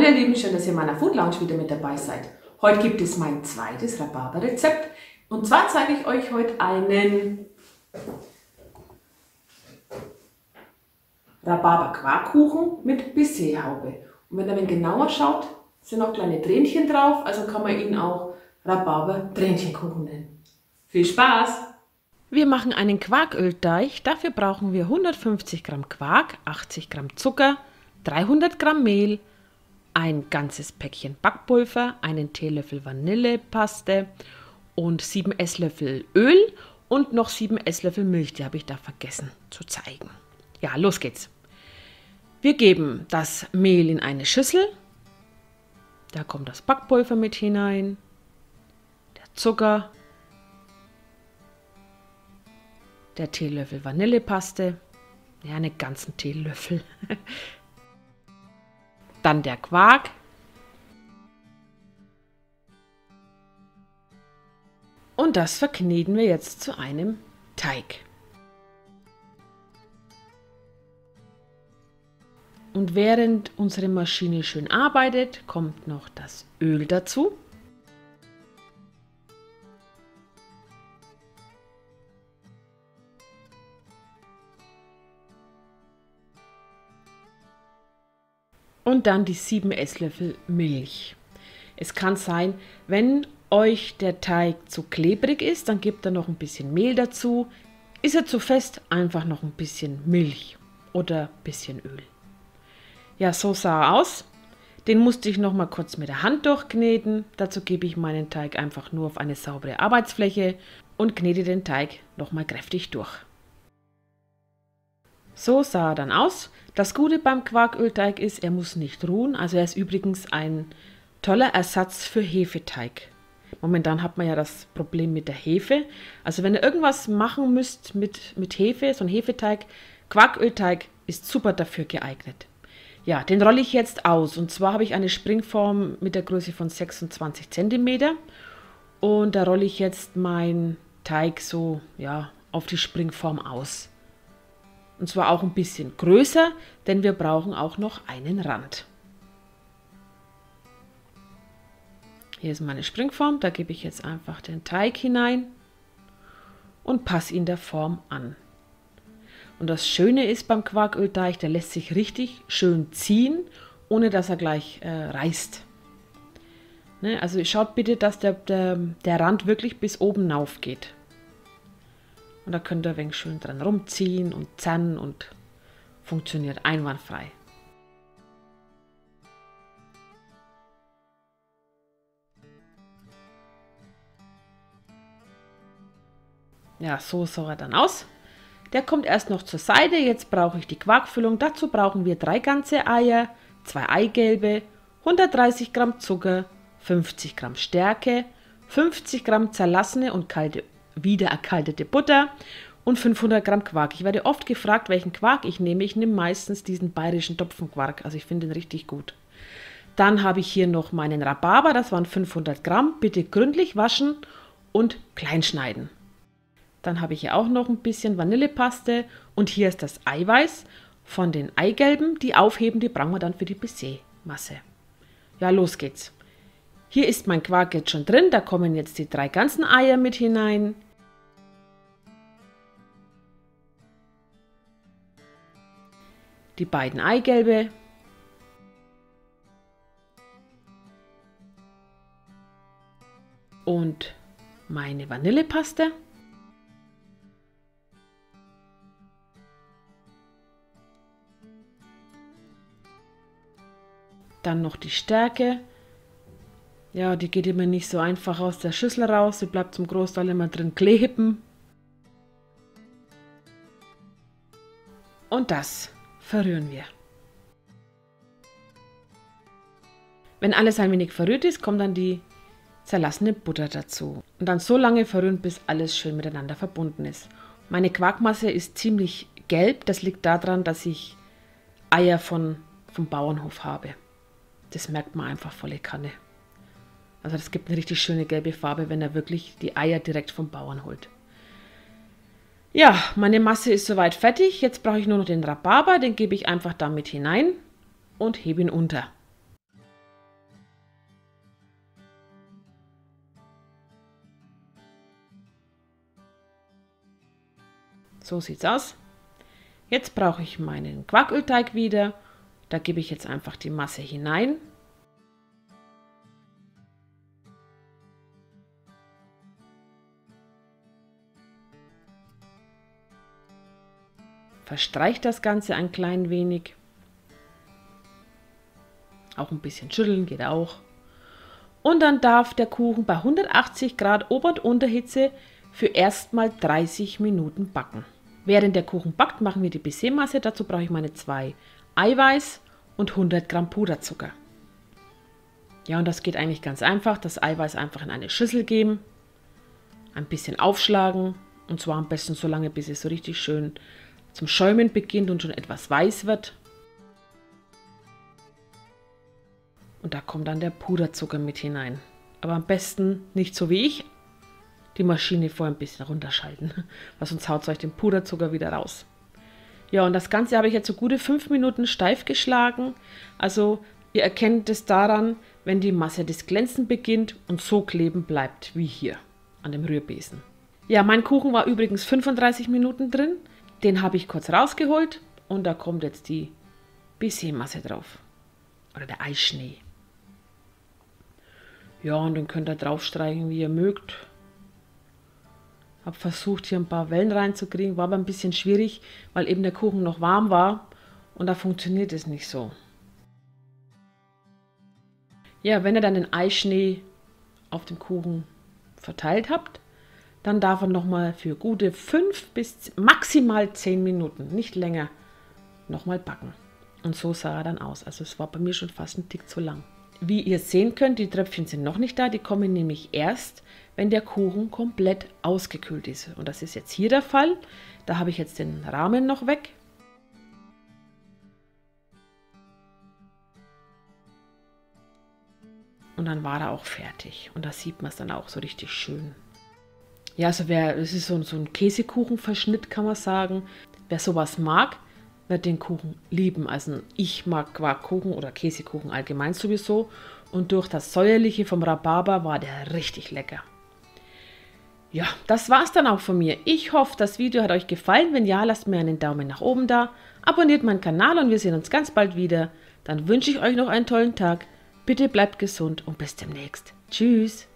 ihr Lieben, schön, dass ihr in meiner Food Lounge wieder mit dabei seid. Heute gibt es mein zweites Rhabarber-Rezept. Und zwar zeige ich euch heute einen Rhabarber-Quarkkuchen mit Baiserhaube. Und wenn ihr ein wenig genauer schaut, sind noch kleine Tränchen drauf, also kann man ihn auch Rhabarber-Tränchenkuchen nennen. Viel Spaß! Wir machen einen Quarkölteig. Dafür brauchen wir 150 Gramm Quark, 80 Gramm Zucker, 300 Gramm Mehl, ein ganzes Päckchen Backpulver, einen Teelöffel Vanillepaste und 7 Esslöffel Öl und noch 7 Esslöffel Milch. Die habe ich da vergessen zu zeigen. Ja, los geht's. Wir geben das Mehl in eine Schüssel. Da kommt das Backpulver mit hinein, der Zucker, der Teelöffel Vanillepaste, ja, einen ganzen Teelöffel. Dann der Quark. Und das verkneten wir jetzt zu einem Teig. Und während unsere Maschine schön arbeitet, kommt noch das Öl dazu. Und dann die 7 Esslöffel Milch. Es kann sein, wenn euch der Teig zu klebrig ist, dann gebt ihr noch ein bisschen Mehl dazu. Ist er zu fest, einfach noch ein bisschen Milch oder ein bisschen Öl. Ja, so sah er aus. Den musste ich noch mal kurz mit der Hand durchkneten. Dazu gebe ich meinen Teig einfach nur auf eine saubere Arbeitsfläche und knete den Teig noch mal kräftig durch. So sah er dann aus. Das Gute beim Quarkölteig ist, er muss nicht ruhen. Also er ist übrigens ein toller Ersatz für Hefeteig. Momentan hat man ja das Problem mit der Hefe. Also wenn ihr irgendwas machen müsst mit Hefe, so ein Hefeteig, Quarkölteig ist super dafür geeignet. Ja, den rolle ich jetzt aus. Und zwar habe ich eine Springform mit der Größe von 26 cm. Und da rolle ich jetzt meinen Teig so, ja, auf die Springform aus. Und zwar auch ein bisschen größer, denn wir brauchen auch noch einen Rand. Hier ist meine Springform, da gebe ich jetzt einfach den Teig hinein und passe ihn der Form an. Und das Schöne ist beim Quarkölteig, der lässt sich richtig schön ziehen, ohne dass er gleich reißt. Ne? Also schaut bitte, dass der Rand wirklich bis oben rauf geht. Und da könnt ihr ein wenig schön dran rumziehen und zerren und funktioniert einwandfrei. Ja, so sah er dann aus. Der kommt erst noch zur Seite. Jetzt brauche ich die Quarkfüllung. Dazu brauchen wir 3 ganze Eier, 2 Eigelbe, 130 Gramm Zucker, 50 Gramm Stärke, 50 Gramm zerlassene und wieder erkaltete Butter und 500 Gramm Quark. Ich werde oft gefragt, welchen Quark ich nehme. Ich nehme meistens diesen bayerischen Topfenquark. Also ich finde den richtig gut. Dann habe ich hier noch meinen Rhabarber. Das waren 500 Gramm. Bitte gründlich waschen und klein schneiden. Dann habe ich hier auch noch ein bisschen Vanillepaste. Und hier ist das Eiweiß von den Eigelben. Die aufheben, die brauchen wir dann für die Baiser-Masse. Ja, los geht's. Hier ist mein Quark jetzt schon drin. Da kommen jetzt die 3 ganzen Eier mit hinein. Die beiden Eigelbe. Und meine Vanillepaste. Dann noch die Stärke. Ja, die geht immer nicht so einfach aus der Schüssel raus. Sie bleibt zum Großteil immer drin kleben. Und das verrühren wir. Wenn alles ein wenig verrührt ist, kommt dann die zerlassene Butter dazu. Und dann so lange verrühren, bis alles schön miteinander verbunden ist. Meine Quarkmasse ist ziemlich gelb. Das liegt daran, dass ich Eier vom Bauernhof habe. Das merkt man einfach volle Kanne. Also das gibt eine richtig schöne gelbe Farbe, wenn er wirklich die Eier direkt vom Bauern holt. Ja, meine Masse ist soweit fertig. Jetzt brauche ich nur noch den Rhabarber. Den gebe ich einfach damit hinein und hebe ihn unter. So sieht's aus. Jetzt brauche ich meinen Quarkölteig wieder. Da gebe ich jetzt einfach die Masse hinein. Verstreiche das Ganze ein klein wenig. Auch ein bisschen schütteln geht auch. Und dann darf der Kuchen bei 180 Grad Ober- und Unterhitze für erstmal 30 Minuten backen. Während der Kuchen backt, machen wir die Baiser-Masse. Dazu brauche ich meine 2 Eiweiß und 100 Gramm Puderzucker. Ja, und das geht eigentlich ganz einfach. Das Eiweiß einfach in eine Schüssel geben, ein bisschen aufschlagen und zwar am besten so lange, bis es so richtig schön zum Schäumen beginnt und schon etwas weiß wird. Und da kommt dann der Puderzucker mit hinein. Aber am besten nicht so wie ich, die Maschine vorher ein bisschen runterschalten, weil sonst haut euch den Puderzucker wieder raus. Ja, und das Ganze habe ich jetzt so gute 5 Minuten steif geschlagen. Also ihr erkennt es daran, wenn die Masse das Glänzen beginnt und so kleben bleibt wie hier an dem Rührbesen. Ja, mein Kuchen war übrigens 35 Minuten drin. Den habe ich kurz rausgeholt und da kommt jetzt die Baiser-Masse drauf. Oder der Eischnee. Ja, und dann könnt ihr draufstreichen, wie ihr mögt. Habe versucht, hier ein paar Wellen reinzukriegen, war aber ein bisschen schwierig, weil eben der Kuchen noch warm war und da funktioniert es nicht so. Ja, wenn ihr dann den Eischnee auf dem Kuchen verteilt habt, dann darf er nochmal für gute 5 bis maximal 10 Minuten, nicht länger, nochmal backen. Und so sah er dann aus. Also es war bei mir schon fast ein Tick zu lang. Wie ihr sehen könnt, die Tröpfchen sind noch nicht da. Die kommen nämlich erst, wenn der Kuchen komplett ausgekühlt ist. Und das ist jetzt hier der Fall. Da habe ich jetzt den Rahmen noch weg. Und dann war er auch fertig. Und da sieht man es dann auch so richtig schön. Ja, also es ist so ein Käsekuchenverschnitt, kann man sagen. Wer sowas mag, wird den Kuchen lieben. Also ich mag Quarkkuchen oder Käsekuchen allgemein sowieso. Und durch das Säuerliche vom Rhabarber war der richtig lecker. Ja, das war's dann auch von mir. Ich hoffe, das Video hat euch gefallen. Wenn ja, lasst mir einen Daumen nach oben da. Abonniert meinen Kanal und wir sehen uns ganz bald wieder. Dann wünsche ich euch noch einen tollen Tag. Bitte bleibt gesund und bis demnächst. Tschüss.